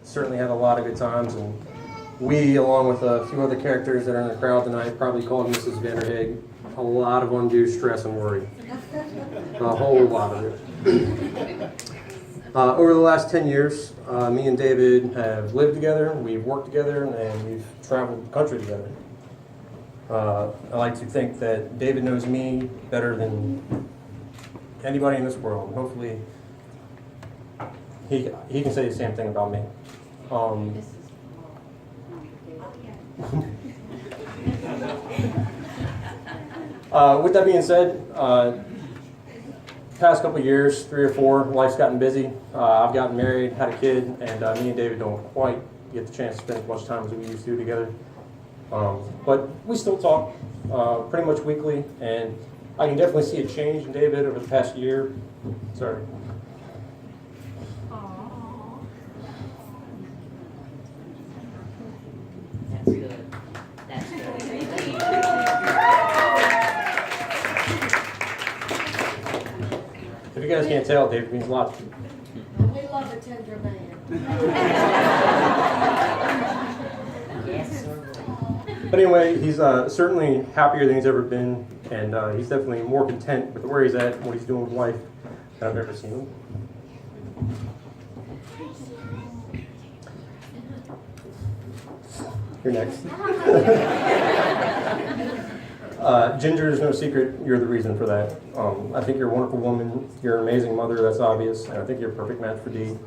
certainly had a lot of good times, and we, along with a few other characters that are in the crowd tonight, probably called Mrs. Vander Haeghe a lot of undue stress and worry. A whole lot of it. Over the last 10 years, me and David have lived together, we've worked together, and we've traveled the country together. I like to think that David knows me better than anybody in this world. Hopefully, he can say the same thing about me. With that being said, past couple of years, 3 or 4, life's gotten busy. I've gotten married, had a kid, and me and David don't quite get the chance to spend as much time as we used to together. But we still talk pretty much weekly, and I can definitely see a change in David over the past year. Sorry. That's good. That's good. If you guys can't tell, David means a lot to me. We love a tender man. Yes, sir. But anyway, he's certainly happier than he's ever been, and he's definitely more content with where he's at and what he's doing with life than I've ever seen him. You're next. Ginger, is no secret, you're the reason for that. I think you're a wonderful woman, you're an amazing mother, that's obvious, and I think you're a perfect match for Dee.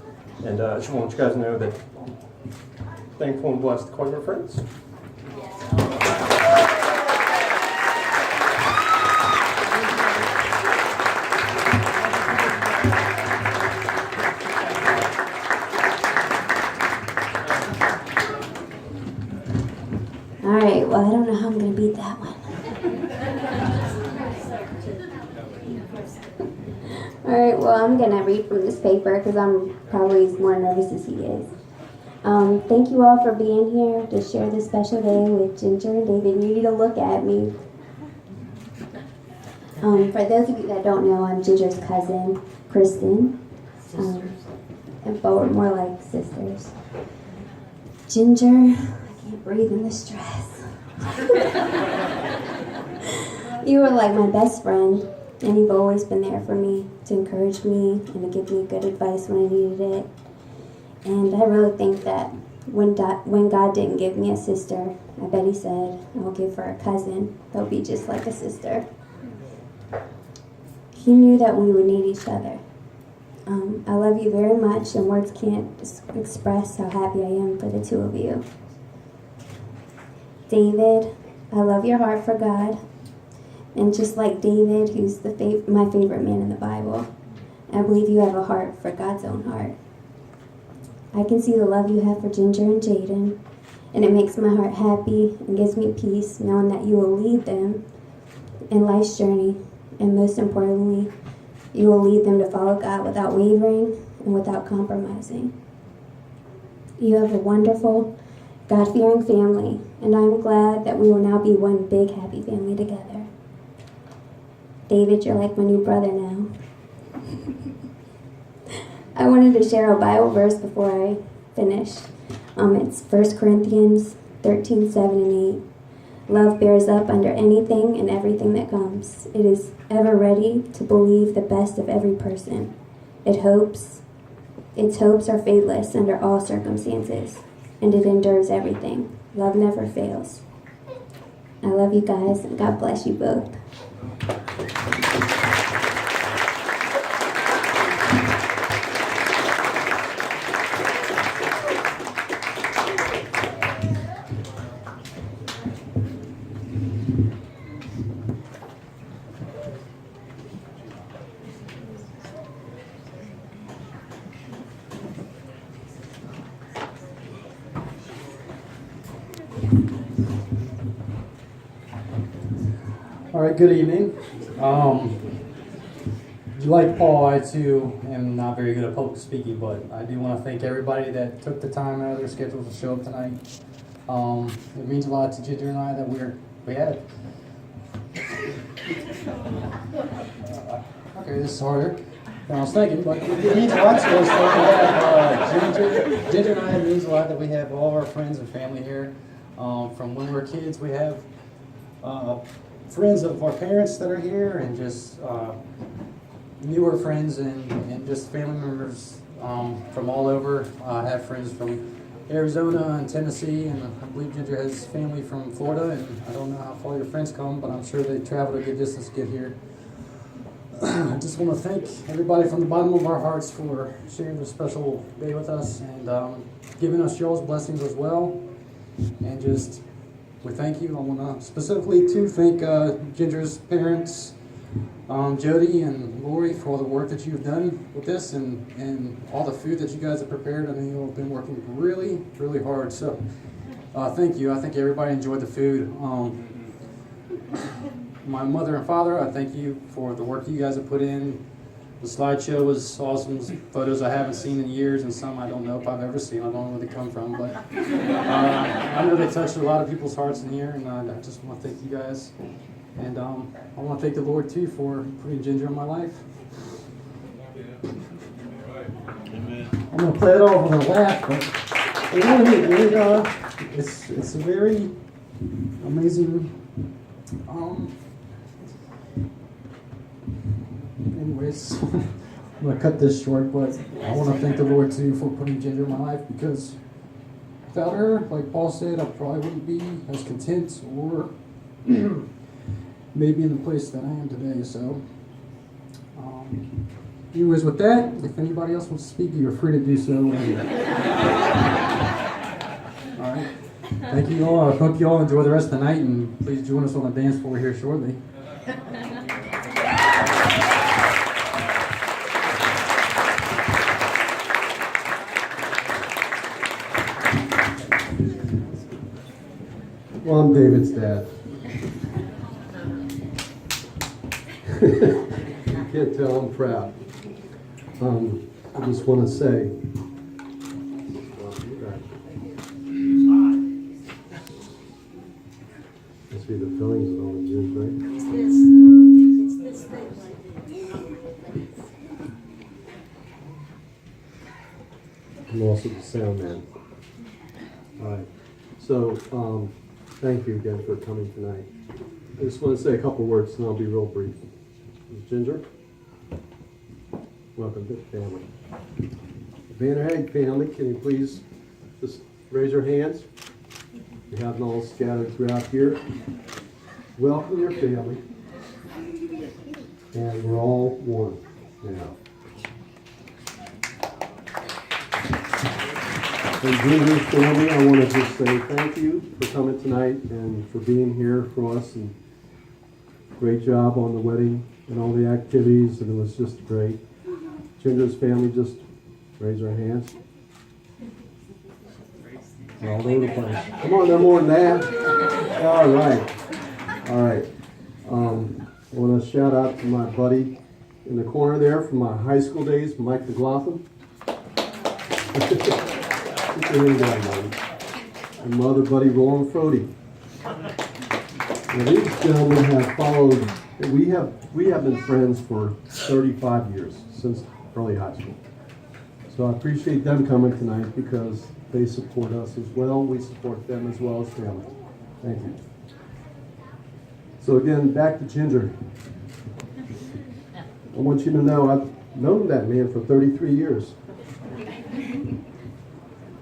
And I just want you guys to know that thankful and blessed to call you friends. Alright, well, I don't know how I'm going to beat that one. Alright, well, I'm going to read from this paper because I'm probably as more nervous as he is. Thank you all for being here to share this special day with Ginger and David. You need to look at me. For those of you that don't know, I'm Ginger's cousin, Kristen. And but we're more like sisters. Ginger, I can't breathe in this dress. You were like my best friend, and you've always been there for me, to encourage me and to give me good advice when I needed it. And I really think that when God didn't give me a sister, I bet he said, I'll give her a cousin. They'll be just like a sister. He knew that we would need each other. I love you very much, and words can't express how happy I am for the two of you. David, I love your heart for God. And just like David, who's my favorite man in the Bible, I believe you have a heart for God's own heart. I can see the love you have for Ginger and Jaden, and it makes my heart happy and gives me peace knowing that you will lead them in life's journey, and most importantly, you will lead them to follow God without wavering and without compromising. You have a wonderful, God-fearing family, and I'm glad that we will now be one big, happy family together. David, you're like my new brother now. I wanted to share a Bible verse before I finish. It's 1 Corinthians 13:7 and 8. Love bears up under anything and everything that comes. It is ever ready to believe the best of every person. Its hopes are faithless under all circumstances, and it endures everything. Love never fails. I love you guys, and God bless you both. All right, good evening. Like Paul, I too am not very good at public speaking, but I do want to thank everybody that took the time out of their schedules to show up tonight. It means a lot to Ginger and I that we had. Okay, this is harder. I was thinking, but it means a lot to us that we have Ginger and I. It means a lot that we have all of our friends and family here. From when we were kids, we have friends of our parents that are here, and just newer friends and just family members from all over. I have friends from Arizona and Tennessee, and I believe Ginger has family from Florida, and I don't know how far your friends come, but I'm sure they travel a good distance to get here. I just want to thank everybody from the bottom of our hearts for sharing this special day with us, and giving us y'all's blessings as well. And just, we thank you. I want to specifically to thank Ginger's parents, Jody and Lori, for all the work that you've done with this, and all the food that you guys have prepared. I know you've all been working really, really hard. So thank you. I think everybody enjoyed the food. My mother and father, I thank you for the work you guys have put in. The slideshow was awesome. Photos I haven't seen in years, and some I don't know if I've ever seen. I don't know where they come from, but I know they touched a lot of people's hearts in here, and I just want to thank you guys. And I want to thank the Lord too for putting Ginger in my life. I'm going to play it off with a laugh, but it's a very amazing. Anyways, I'm going to cut this short, but I want to thank the Lord too for putting Ginger in my life, because without her, like Paul said, I probably wouldn't be as content or maybe in the place that I am today. So, anyways, with that, if anybody else wants to speak, you're free to do so. All right. Thank you all. I hope you all enjoy the rest of the night, and please join us on the dance floor here shortly. Well, I'm David's dad. You can't tell I'm proud. I just want to say, I see the fillings of all the juice, right? It's this thing right here. I'm also the sound man. All right. So, thank you again for coming tonight. I just want to say a couple words, and I'll be real brief. Ginger, welcome to the family. The Haeghe family, can you please just raise your hands? We have them all scattered throughout here. Welcome your family. And we're all one now. And Ginger's family, I want to just say thank you for coming tonight and for being here for us. And great job on the wedding and all the activities, and it was just great. Ginger's family, just raise their hands. They're all over the place. Come on, they're more than that. All right. All right. I want to shout out to my buddy in the corner there from my high school days, Mike McLaughlin. And my other buddy, Roland Frody. Now, these gentlemen have followed, we have been friends for 35 years, since early high school. So I appreciate them coming tonight because they support us as well. We support them as well as family. Thank you. So again, back to Ginger. I want you to know I've known that man for 33 years.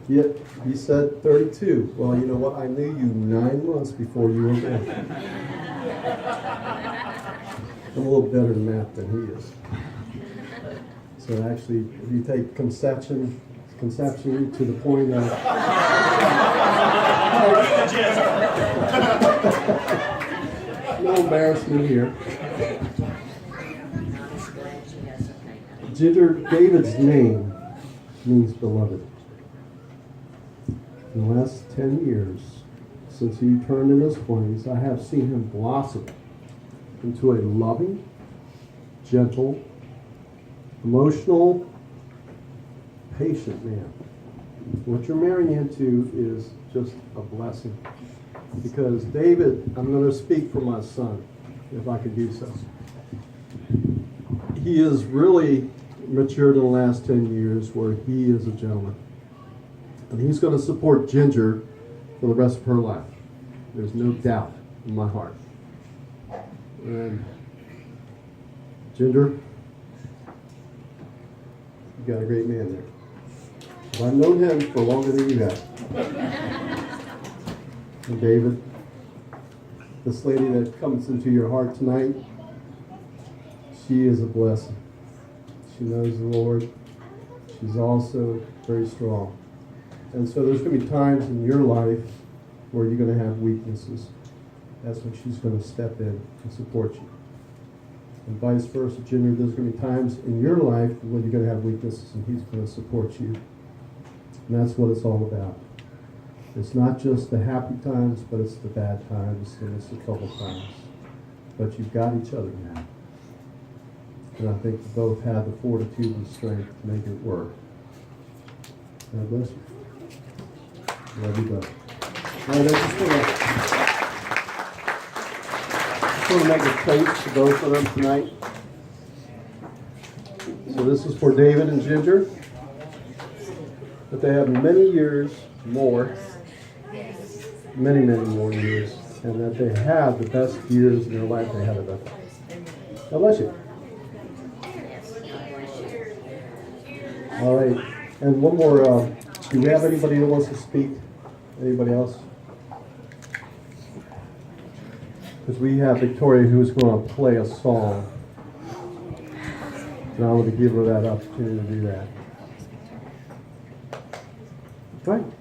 Yet he said 32. Well, you know what? I knew you 9 months before you were born. I'm a little better in math than he is. So actually, if you take conception to the point of no embarrassment here. Ginger, David's name means beloved. In the last 10 years, since he turned in his 20s, I have seen him blossom into a loving, gentle, emotional, patient man. What you're marrying into is just a blessing. Because David, I'm going to speak for my son, if I could do so. He is really matured in the last 10 years where he is a gentleman. And he's going to support Ginger for the rest of her life. There's no doubt in my heart. And Ginger, you got a great man there. I've known him for longer than you have. And David, this lady that comes into your heart tonight, she is a blessing. She knows the Lord. She's also very strong. And so there's going to be times in your life where you're going to have weaknesses. That's when she's going to step in and support you. And vice versa, Junior, there's going to be times in your life when you're going to have weaknesses and he's going to support you. And that's what it's all about. It's not just the happy times, but it's the bad times, and it's the troubled times. But you've got each other now. And I think you both have the fortitude and strength to make it work. God bless you. Love you both. All right, I just want to make a toast to both of them tonight. So this is for David and Ginger. That they have many years more, many more years, and that they have the best years in their life they had ever. God bless you. All right, and one more. Do we have anybody who wants to speak? Anybody else? Because we have Victoria who's going to play a song, and I want to give her that opportunity to do that. Go ahead.